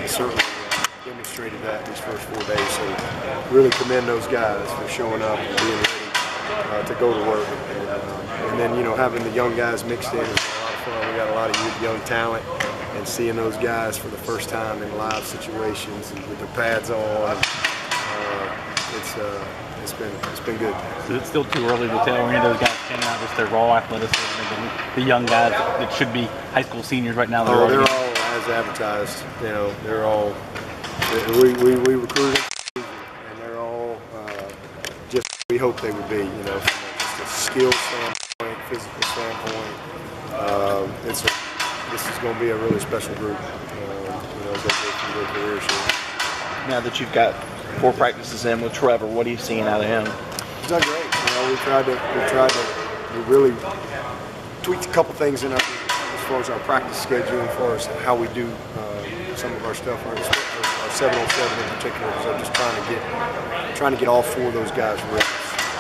certainly demonstrated that these first 4 days. So really commend those guys for showing up and being ready to go to work. And then, having the young guys mixed in is a lot of fun. We got a lot of young talent, and seeing those guys for the first time in live situations and with their pads on, it's been good. Is it still too early to tell any of those guys standing out just their raw athleticism? The young guys that should be high school seniors right now. They're all as advertised. They're all. We recruited them, and they're all just we hope they would be. From just a skill standpoint, physical standpoint. This is going to be a really special group. As they go through their careers here. Now that you've got 4 practices in with Trevor, what are you seeing out of him? He's done great. We really tweaked a couple things in as far as our practice schedule, as far as how we do some of our stuff. Our 7-on-7 in particular, because I'm just trying to get all 4 of those guys reps,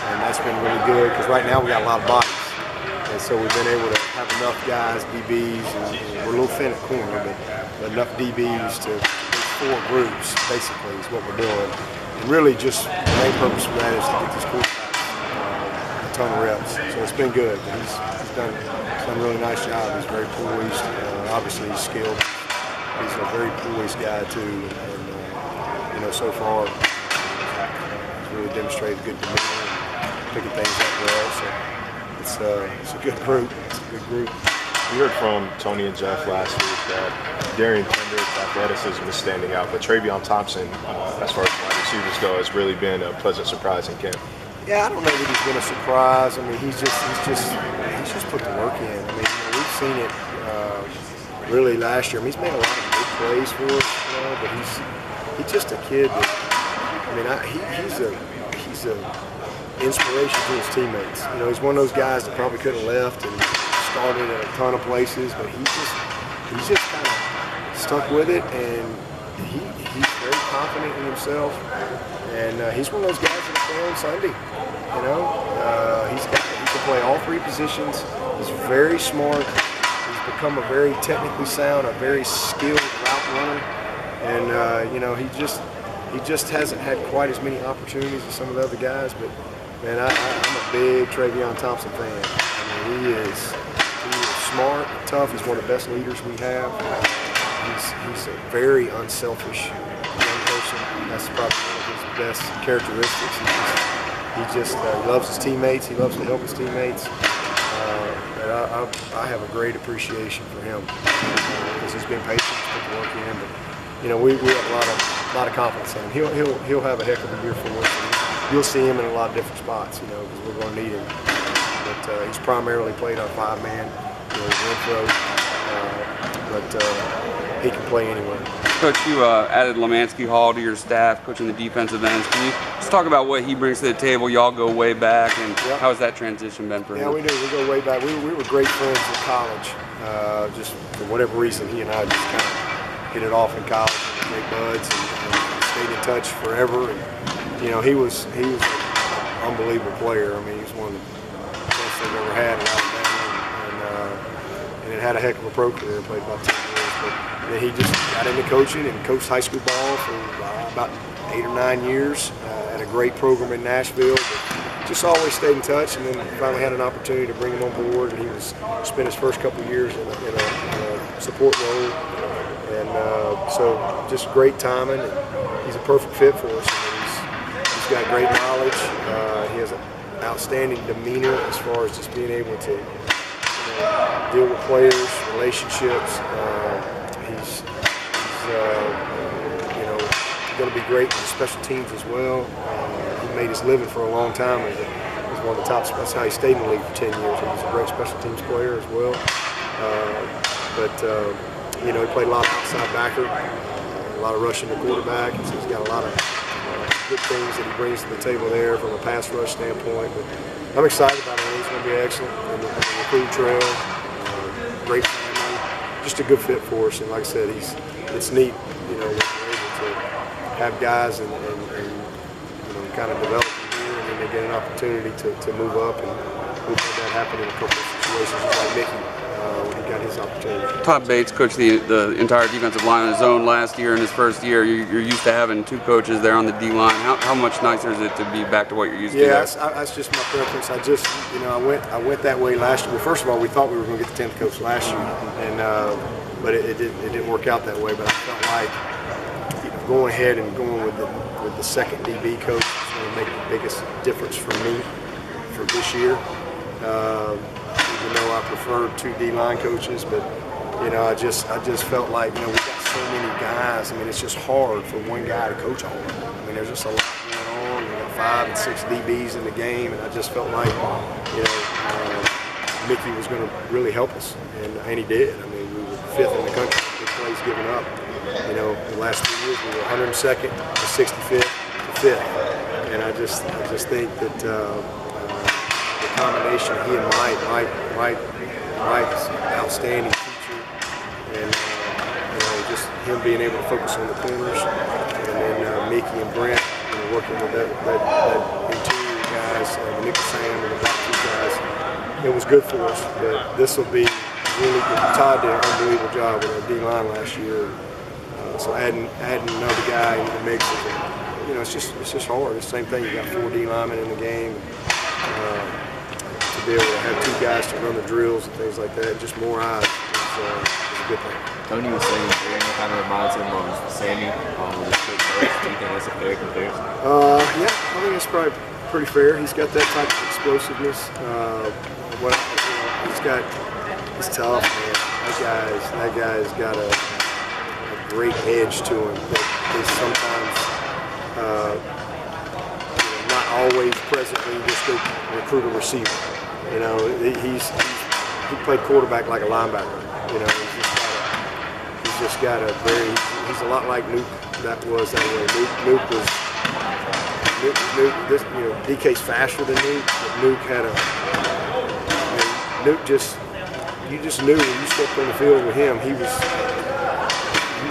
and that's been really good because right now we got a lot of bodies, and so we've been able to have enough guys, DBs, and we're a little thin at corner, but enough DBs to 4 groups basically is what we're doing. And really, just the main purpose for that is to get these quarterbacks a ton of reps. So it's been good. He's done a really nice job. He's very poised. Obviously, he's skilled. He's a very poised guy too, and so far he's really demonstrated good demeanor and picking things up well. So it's a good group. It's a good group. We heard from Tony and Jeff last week that Darian Kendrick's athleticism is standing out, but Travion Thompson, as far as wide receivers go, has really been a pleasant surprise in camp. Yeah, I don't know that he's been a surprise. I mean, he's just put the work in. I mean, we've seen it really last year. I mean, he's made a lot of big plays for us, but he's just a kid that, he's an inspiration to his teammates. He's one of those guys that probably could have left and started at a ton of places, but he's just kind of stuck with it, and he's very confident in himself, and he's one of those guys that play on Sunday. He can play all 3 positions. He's very smart. He's become a very technically sound, a very skilled route runner, and he just hasn't had quite as many opportunities as some of the other guys. But man, I'm a big Travion Thompson fan. I mean, he is smart, tough. He's one of the best leaders we have. He's a very unselfish young person. That's probably one of his best characteristics. He just loves his teammates. He loves to help his teammates. And I have a great appreciation for him because he's been patient, he's put the work in. But we have a lot of confidence in him. He'll have a heck of a year for us. You'll see him in a lot of different spots, because we're going to need him. But he's primarily played on 5-man. But he can play anywhere. Coach, you added Lemansky Hall to your staff, coaching the defensive ends. Can you just talk about what he brings to the table? Y'all go way back, and how has that transition been for him? Yeah, we do. We go way back. We were great friends in college. Just for whatever reason, he and I just kind of hit it off in college. We were great buds and stayed in touch forever. And he was an unbelievable player. I mean, he was one of the best they've ever had in Alabama, and had a heck of a pro career. Played about 10 years, but then he just got into coaching and coached high school ball for about 8 or 9 years at a great program in Nashville. But just always stayed in touch, and then finally had an opportunity to bring him on board. And he spent his first couple of years in a support role, and so just great timing. And he's a perfect fit for us. He's got great knowledge. He has an outstanding demeanor as far as just being able to deal with players, relationships. He's going to be great in special teams as well. He made his living for a long time as one of the top. That's how he stayed in the league for 10 years. He was a great special teams player as well. He played a lot of outside backer, a lot of rushing the quarterback, and so he's got a lot of good things that he brings to the table there from a pass rush standpoint. But I'm excited about him. He's going to be excellent in the recruit trail. Great family, just a good fit for us. And like I said, it's neat, when we're able to have guys and kind of develop them here, and then they get an opportunity to move up. And we've had that happen in a couple of situations, just like Mickey when he got his his opportunity. Todd Bates coached the entire defensive line in his zone last year in his first year. You're used to having 2 coaches there on the D line. How much nicer is it to be back to what you're used to? Yeah, that's just my preference. I just, I went that way last year. Well, first of all, we thought we were going to get the 10th coach last year, and but it didn't work out that way. But I felt like going ahead and going with the second DB coach is going to make the biggest difference for me for this year. Even though I preferred 2 D-line coaches, but I just felt like we got so many guys. I mean, it's just hard for one guy to coach all of them. I mean, there's just a lot going on. We got 5 and 6 DBs in the game, and I just felt like Mickey was going to really help us, and he did. I mean, we were 5th in the country in big plays given up. The last 2 years we were 102nd, to 65th, to 5th, and I just think that. The combination of he and Mike's outstanding teacher, and just him being able to focus on the corners, and then Mickey and Brent working with that interior guys, Nick Sam and the back 2 guys. It was good for us, but this will be really good. Todd did an unbelievable job with our D-line last year, so adding another guy in the mix is, it's just hard. It's the same thing. You got 4 D linemen in the game. To be able to have 2 guys to run the drills and things like that, just more eyes is a good thing. Tony was saying Darren kind of reminds him of Sammy with his quick burst. Do you think that's a fair comparison? Yeah, I think it's probably pretty fair. He's got that type of explosiveness. He's tough, man. That guy's got a great edge to him that is sometimes not always present when you just go recruit a receiver. He played quarterback like a linebacker. He's a lot like Nuke. That way. Nuke DK's faster than Nuke, but Nuke had you just knew when you stepped on the field with him, he was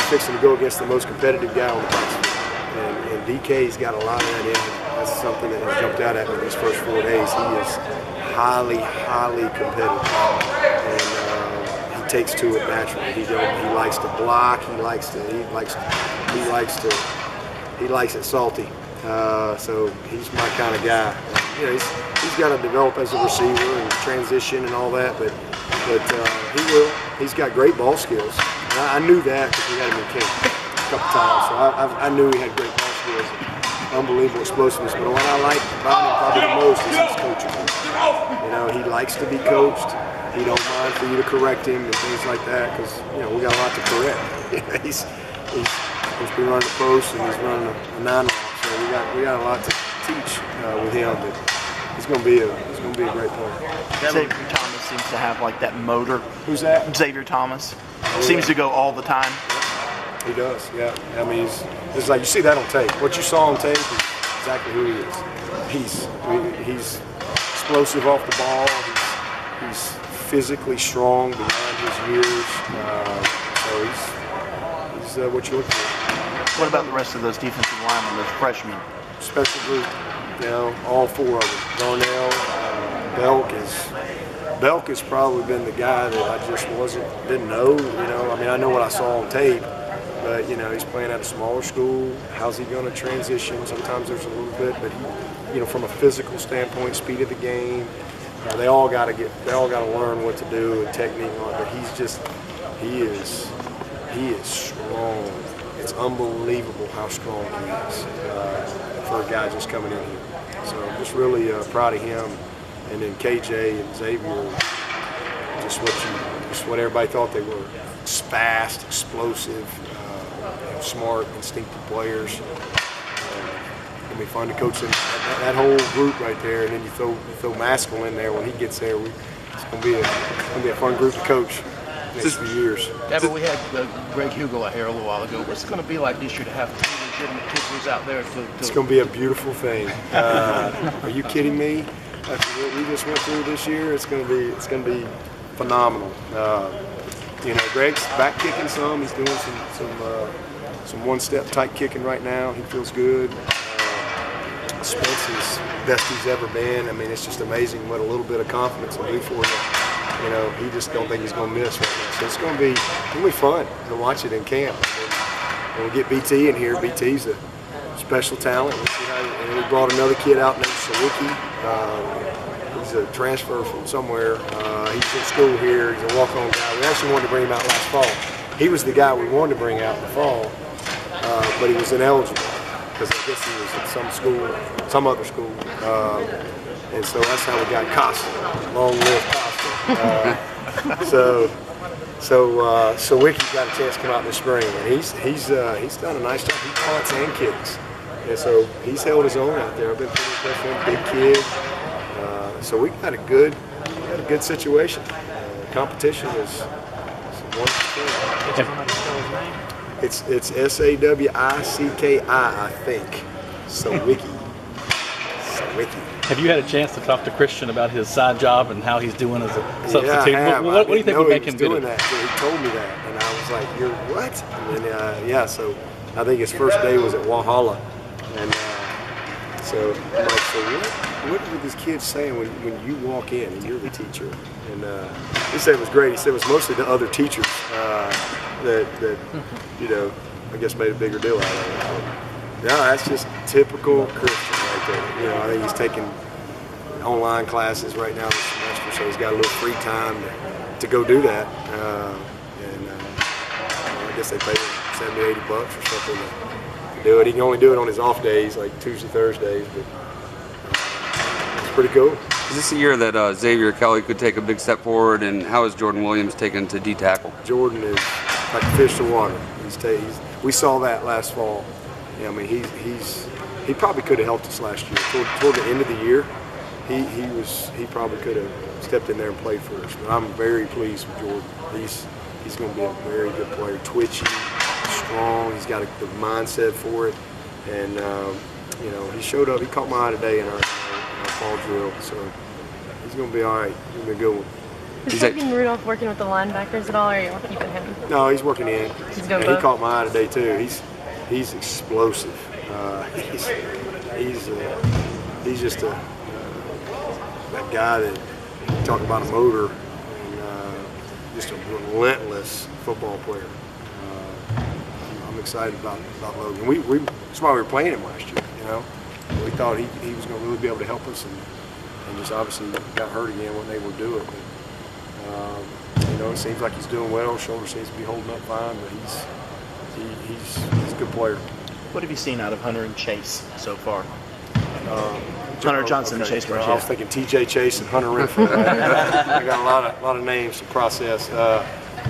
fixing to go against the most competitive guy on the field. And DK's got a lot of that in him. That's something that jumped out at me in his first 4 days. He is highly, highly competitive, and he takes to it naturally. He likes to block. He likes it salty. So he's my kind of guy. He's got to develop as a receiver and transition and all that, but he will. He's got great ball skills. And I knew that because we had him in camp a couple times. So I knew he had great ball skills. Unbelievable explosiveness, but what I like about him probably the most is his coaching. He likes to be coached. He don't mind for you to correct him and things like that because we got a lot to correct. He's supposed to be running the post and he's running a 9-rock, so we got a lot to teach with him. But he's going to be a great player. Xavier Thomas seems to have like that motor. Who's that? Xavier Thomas seems to go all the time. He does, yeah. I mean, it's like you see that on tape. What you saw on tape is exactly who he is. He's explosive off the ball. He's physically strong beyond his years. So he's what you look for. What about the rest of those defensive linemen, those freshmen? Special group, all 4 of them. Darnell, Belk has probably been the guy that I just didn't know. I mean, I know what I saw on tape. But, he's playing at a smaller school. How's he going to transition? Sometimes there's a little bit, but from a physical standpoint, speed of the game, they all got to learn what to do and technique on it. But he is strong. It's unbelievable how strong he is for a guy just coming in here. So I'm just really proud of him. And then KJ and Xavier, just what everybody thought they were. Fast, explosive, smart, instinctive players. It'll be fun to coach them. That whole group right there, and then you throw Maskell in there when he gets there. It's gonna be a fun group to coach next few years. Dabo, we had Greg Hugo out here a little while ago. What's it going to be like this year to have 2 legitimate kickers out there? It's going to be a beautiful thing. Are you kidding me? After what we just went through this year, it's going to be phenomenal. Greg's back kicking some. He's doing some one-step tight kicking right now. He feels good. Spence's best he's ever been. I mean, it's just amazing what a little bit of confidence will do for you. You know, he just don't think he's going to miss right now. So it's going to be fun to watch it in camp. And we get BT in here. BT's a special talent. And we brought another kid out named Sawicki. He's a transfer from somewhere. He's in school here. He's a walk-on guy. We actually wanted to bring him out last fall. He was the guy we wanted to bring out in the fall, but he was ineligible because I guess he was at some school, some other school. And so that's how we got Costa. Long live Costa. So Wicky's got a chance to come out this spring, and he's done a nice job. He punts and kicks, and so he's held his own out there. I've been pretty impressed with him. Big kid. So we got a good situation. Competition is wonderful. It's Sawicki, I think. Sawicki. Have you had a chance to talk to Christian about his side job and how he's doing as a substitute? Yeah, What do you think would make him doing good? That. So he told me that, and I was like, "You're what?" And then, so I think his first day was at Walhalla, and so I'm like, "So what were these kids saying when you walk in and you're the teacher?" And he said it was great. He said it was mostly the other teachers that I guess made a bigger deal out of it. No, that's just typical Christian right there. I think he's taking online classes right now this semester, so he's got a little free time to go do that. I guess they pay him $70, $80 or something to do it. He can only do it on his off days, like Tuesday, Thursdays, but it's pretty cool. Is this a year that Xavier Kelly could take a big step forward, and how is Jordan Williams taken to D-tackle? Jordan is like a fish to water. We saw that last fall. I mean, he probably could have helped us last year. Toward the end of the year, he probably could have stepped in there and played for us. But I'm very pleased with Jordan. He's going to be a very good player. Twitchy, strong. He's got the mindset for it, and he showed up. He caught my eye today in our fall drill, so he's going to be all right. He's going to be a good one. Is Tavian Rudolph working with the linebackers at all, or are you keeping him? No, he's working in. He's doing He caught my eye today too. He's explosive. He's just that guy that you talk about a motor and just a relentless football player. I'm excited about Logan. That's why we were playing him last year. We thought he was going to really be able to help us, and just obviously got hurt again when they were doing it. It seems like he's doing well. Shoulder seems to be holding up fine, but he's a good player. What have you seen out of Hunter and Chase so far? Hunter Johnson and Chase Marsh. I was thinking T.J. Chase and Hunter Renfro. I got a lot of names to process.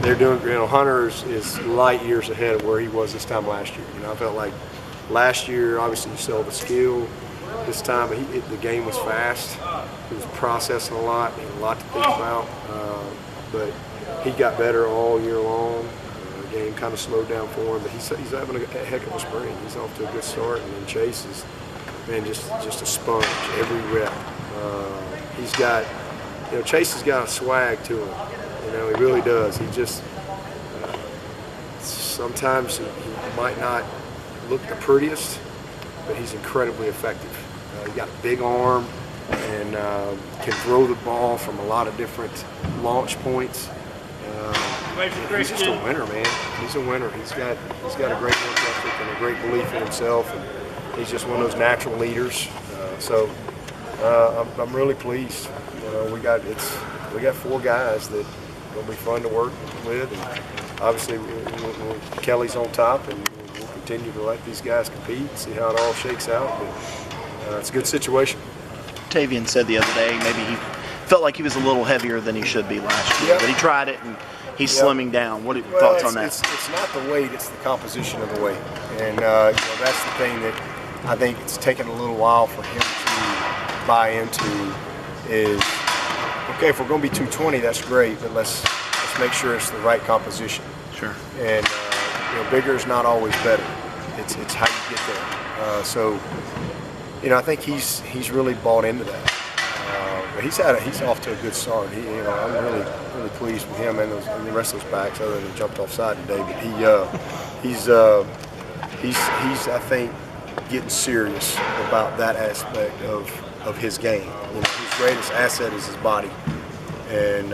They're doing. Hunter is light years ahead of where he was this time last year. I felt like last year, obviously, you saw the skill. This time, the game was fast. He was processing a lot. He had a lot to think about. But he got better all year long. The game kind of slowed down for him, but he's having a heck of a spring. He's off to a good start, and then Chase is, just a sponge every rep. He's got, Chase has got a swag to him. He really does. He just sometimes he might not look the prettiest, but he's incredibly effective. He's got a big arm and can throw the ball from a lot of different launch points. He's just a winner, man. He's a winner. He's got a great work ethic and a great belief in himself, and he's just one of those natural leaders. I'm really pleased. We got 4 guys that will be fun to work with, and obviously Kelly's on top, and we'll continue to let these guys compete and see how it all shakes out. But it's a good situation. Tavian said the other day maybe he felt like he was a little heavier than he should be last year, but he tried it and he's slimming down. What are your thoughts on that? It's not the weight, it's the composition of the weight. And that's the thing that I think it's taken a little while for him to buy into is, okay, if we're going to be 220, that's great, but let's make sure it's the right composition. Sure. And bigger is not always better. It's how you get there. I think he's really bought into that. But he's off to a good start. I'm really pleased with him and the rest of those backs, other than he jumped offside today. But he's I think getting serious about that aspect of his game. His greatest asset is his body, and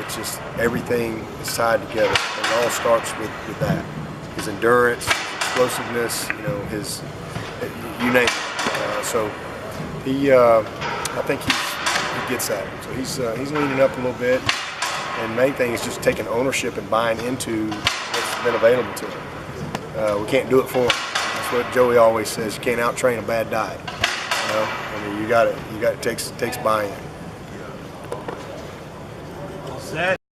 it's just everything is tied together. And it all starts with that. His endurance, explosiveness, you know, his, you name it. So I think he gets that. So he's leaning up a little bit. And the main thing is just taking ownership and buying into what's been available to him. We can't do it for him. That's what Joey always says. You can't out-train a bad diet. You know, I mean, it takes buy-in.